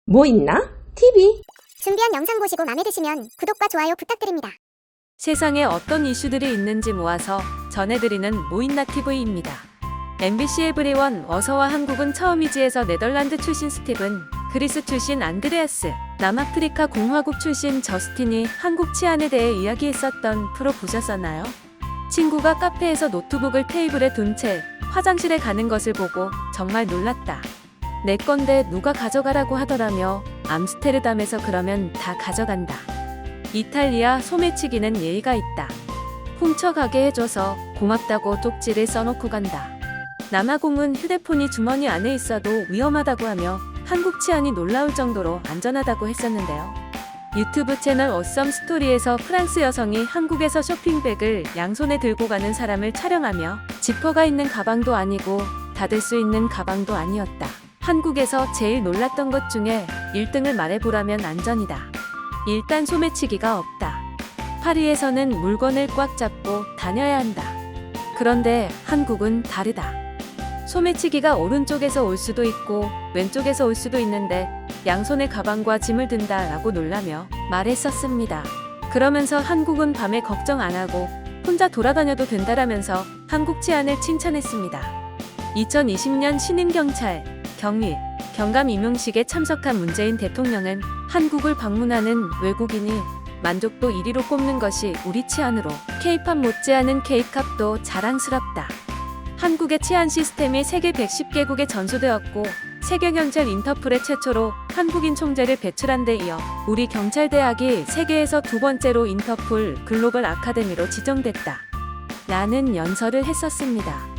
뭐 있나? TV? 준비한 영상 보시고 마음에 드시면 구독과 좋아요 부탁드립니다. 세상에 어떤 이슈들이 있는지 모아서 전해드리는 뭐있나 TV입니다. MBC 에브리원 어서와 한국은 처음이지에서 네덜란드 출신 스티븐, 그리스 출신 안드레아스, 남아프리카 공화국 출신 저스틴이 한국 치안에 대해 이야기했었던 프로 보셨었나요? 친구가 카페에서 노트북을 테이블에 둔 채 화장실에 가는 것을 보고 정말 놀랐다. 내 건데 누가 가져가라고 하더라며. 암스테르담에서 그러면 다 가져간다. 이탈리아 소매치기는 예의가 있다. 훔쳐가게 해줘서 고맙다고 쪽지를 써놓고 간다. 남아공은 휴대폰이 주머니 안에 있어도 위험하다고 하며 한국 치안이 놀라울 정도로 안전하다고 했었는데요. 유튜브 채널 어썸 스토리에서 프랑스 여성이 한국에서 쇼핑백을 양손에 들고 가는 사람을 촬영하며 지퍼가 있는 가방도 아니고 닫을 수 있는 가방도 아니었다. 한국에서 제일 놀랐던 것 중에 1등을 말해보라면 안전이다. 일단 소매치기가 없다. 파리에서는 물건을 꽉 잡고 다녀야 한다. 그런데 한국은 다르다. 소매치기가 오른쪽에서 올 수도 있고 왼쪽에서 올 수도 있는데 양손에 가방과 짐을 든다 라고 놀라며 말했었습니다. 그러면서 한국은 밤에 걱정 안 하고 혼자 돌아다녀도 된다라면서 한국 치안을 칭찬했습니다. 2020년 신임경찰 경위 경감 임용식에 참석한 문재인 대통령은 한국을 방문하는 외국인이 만족도 1위로 꼽는 것이 우리 치안으로 K-팝 못지않은 K-팝도 자랑스럽다. 한국의 치안 시스템이 세계 110개국에 전수되었고 세계경찰 인터폴의 최초로 한국인 총재를 배출한 데 이어 우리 경찰대학이 세계에서 두 번째로 인터폴 글로벌 아카데미로 지정됐다. 라는 연설을 했었습니다.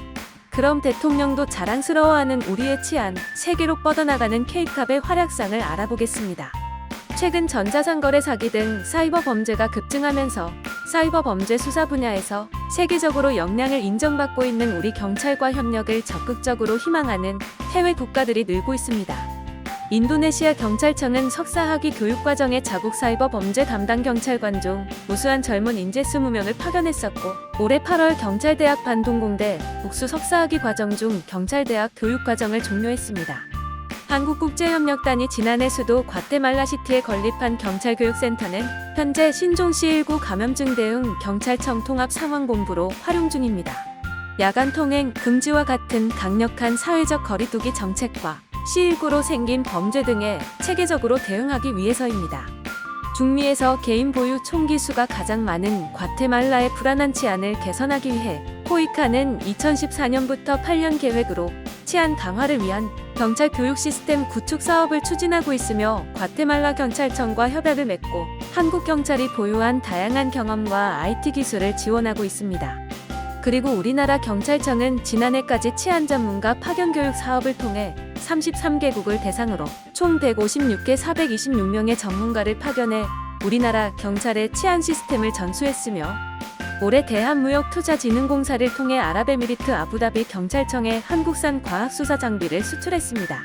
그럼 대통령도 자랑스러워하는 우리의 치안, 세계로 뻗어나가는 K-팝의 활약상을 알아보겠습니다. 최근 전자상거래 사기 등 사이버 범죄가 급증하면서 사이버 범죄 수사 분야에서 세계적으로 역량을 인정받고 있는 우리 경찰과 협력을 적극적으로 희망하는 해외 국가들이 늘고 있습니다. 인도네시아 경찰청은 석사학위 교육과정에 자국 사이버 범죄 담당 경찰관 중 우수한 젊은 인재 20명을 파견했었고 올해 8월 경찰대학 반동공대 복수 석사학위 과정 중 경찰대학 교육과정을 종료했습니다. 한국국제협력단이 지난해 수도 과테말라시티에 건립한 경찰교육센터는 현재 신종 C19 감염증 대응 경찰청 통합상황본부로 활용 중입니다. 야간 통행 금지와 같은 강력한 사회적 거리두기 정책과 C19로 생긴 범죄 등에 체계적으로 대응하기 위해서입니다. 중미에서 개인 보유 총기 수가 가장 많은 과테말라의 불안한 치안을 개선하기 위해 코이카는 2014년부터 8년 계획으로 치안 강화를 위한 경찰 교육 시스템 구축 사업을 추진하고 있으며 과테말라 경찰청과 협약을 맺고 한국 경찰이 보유한 다양한 경험과 IT 기술을 지원하고 있습니다. 그리고 우리나라 경찰청은 지난해까지 치안 전문가 파견 교육 사업을 통해 33개국을 대상으로 총 156개 426명의 전문가를 파견해 우리나라 경찰의 치안 시스템을 전수했으며 올해 대한무역투자진흥공사를 통해 아랍에미리트 아부다비 경찰청에 한국산 과학수사 장비를 수출했습니다.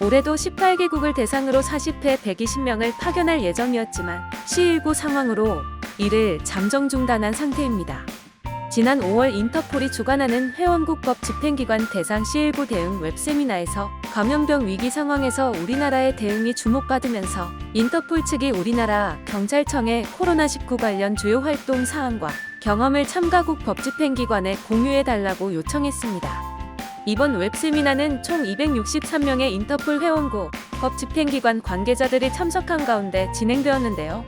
올해도 18개국을 대상으로 40회 120명을 파견할 예정이었지만 C19 상황으로 이를 잠정 중단한 상태입니다. 지난 5월 인터폴이 주관하는 회원국법 집행기관 대상 C19 대응 웹세미나에서 감염병 위기 상황에서 우리나라의 대응이 주목받으면서 인터폴 측이 우리나라 경찰청의 코로나19 관련 주요 활동 사항과 경험을 참가국 법집행기관에 공유해달라고 요청했습니다. 이번 웹세미나는 총 263명의 인터폴 회원국, 법집행기관 관계자들이 참석한 가운데 진행되었는데요.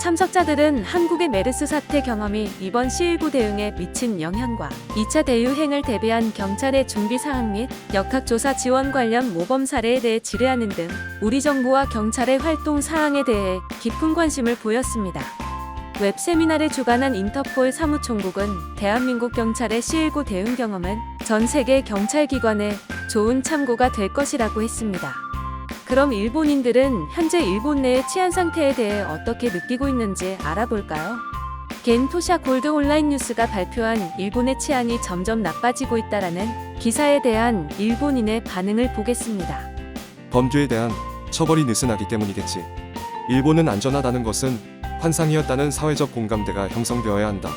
참석자들은 한국의 메르스 사태 경험이 이번 C19 대응에 미친 영향과 2차 대유행을 대비한 경찰의 준비 사항 및 역학조사 지원 관련 모범 사례에 대해 질의하는 등 우리 정부와 경찰의 활동 사항에 대해 깊은 관심을 보였습니다. 웹세미나를 주관한 인터폴 사무총국은 대한민국 경찰의 C19 대응 경험은 전 세계 경찰기관에 좋은 참고가 될 것이라고 했습니다. 그럼 일본인들은 현재 일본 내의 치안 상태에 대해 어떻게 느끼고 있는지 알아볼까요? 겐토샤 골드 온라인 뉴스가 발표한 일본의 치안이 점점 나빠지고 있다라는 기사에 대한 일본인의 반응을 보겠습니다. 범죄에 대한 처벌이 느슨하기 때문이겠지. 일본은 안전하다는 것은 환상이었다는 사회적 공감대가 형성되어야 한다.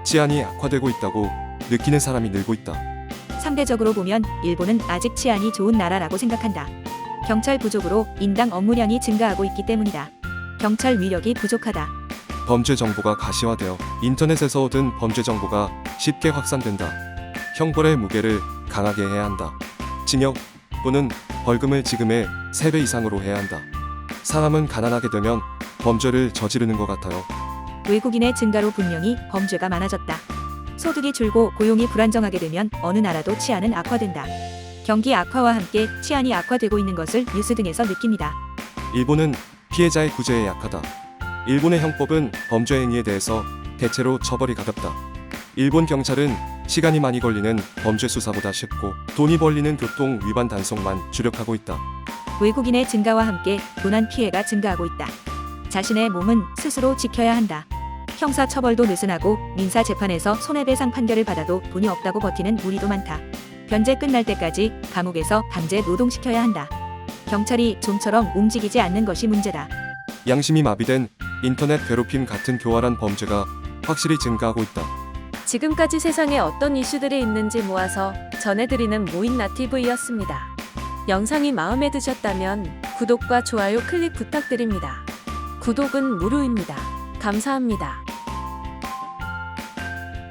치안이 악화되고 있다고 느끼는 사람이 늘고 있다. 상대적으로 보면 일본은 아직 치안이 좋은 나라라고 생각한다. 경찰 부족으로 인당 업무량이 증가하고 있기 때문이다. 경찰 위력이 부족하다. 범죄 정보가 가시화되어 인터넷에서 얻은 범죄 정보가 쉽게 확산된다. 형벌의 무게를 강하게 해야 한다. 징역 또는 벌금을 지금의 3배 이상으로 해야 한다. 사람은 가난하게 되면 범죄를 저지르는 것 같아요. 외국인의 증가로 분명히 범죄가 많아졌다. 소득이 줄고 고용이 불안정하게 되면 어느 나라도 치안은 악화된다. 경기 악화와 함께 치안이 악화되고 있는 것을 뉴스 등에서 느낍니다. 일본은 피해자의 구제에 약하다. 일본의 형법은 범죄 행위에 대해서 대체로 처벌이 가볍다. 일본 경찰은 시간이 많이 걸리는 범죄 수사보다 쉽고 돈이 벌리는 교통 위반 단속만 주력하고 있다. 외국인의 증가와 함께 도난 피해가 증가하고 있다. 자신의 몸은 스스로 지켜야 한다. 형사 처벌도 느슨하고 민사 재판에서 손해배상 판결을 받아도 돈이 없다고 버티는 무리도 많다. 변제 끝날 때까지 감옥에서 강제 노동시켜야 한다. 경찰이 좀처럼 움직이지 않는 것이 문제다. 양심이 마비된 인터넷 괴롭힘 같은 교활한 범죄가 확실히 증가하고 있다. 지금까지 세상에 어떤 이슈들이 있는지 모아서 전해드리는 모인나TV였습니다. 영상이 마음에 드셨다면 구독과 좋아요 클릭 부탁드립니다. 구독은 무료입니다. 감사합니다.